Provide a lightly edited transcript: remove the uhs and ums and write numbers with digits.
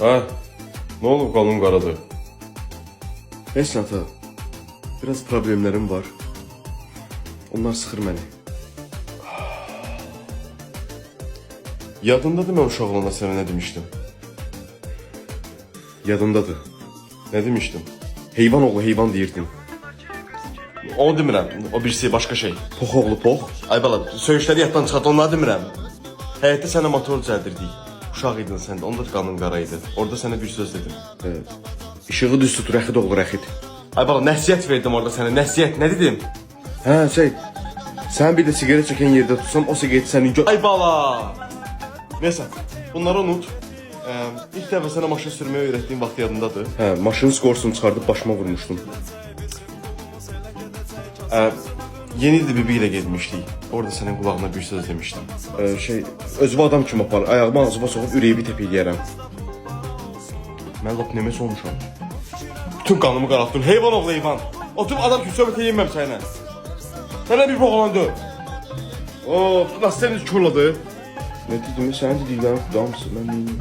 Ha? Ne olub qanım qaradı? Heç nə ata. Biraz problemlerim var. Onlar sıxır məni. Yadındadır mən uşaq olanda sənə nə demişdim? Yadımdadır. Nə demişdim? Heyvan oğlu heyvan deyirdin. Onu demirəm, o birisi başqa şey. Pox oğlu pox. Ay bala, söyüşləri yaddan çıxart, onları demirəm. Həyətdə sənə motor düzəldirdik. Uşaq idin sən də, onda da qanın qara idi. Orada sənə bir söz dedim. Evet. İşığı düz tut Rəxid oğlu Rəxid. Ay bala, nəsiyyət verdim orada sənə, nəsiyyət, nə dedim? Hə Sen bir de sigara çeken yerde tutsam o sigareti senin Ay bala! Neyse, bunları unut. İlk dəfə sənə maşın sürməyi öyrətdiyim vaxt yadındadır. Hə, maşının skorsunu çıxardıb başıma vurmuşdum. Yeni il bibi ilə getmişdik. Orada sənin qulağına bir söz demişdim. Özümü adam kimi apar, ayağımı ağzıma soxub ürəyimi təpikləyərəm. Mən lap neməs olmuşam. Bütün qanımı qaraltdın, heyvan oğlu heyvan. Oturub adam kimi söhbət edeyim mən sənə. Sənə bir boğalan döv. Nasıl seni körladı? Ne dedim, sen dediklerini tutar mısın? Ben neyim?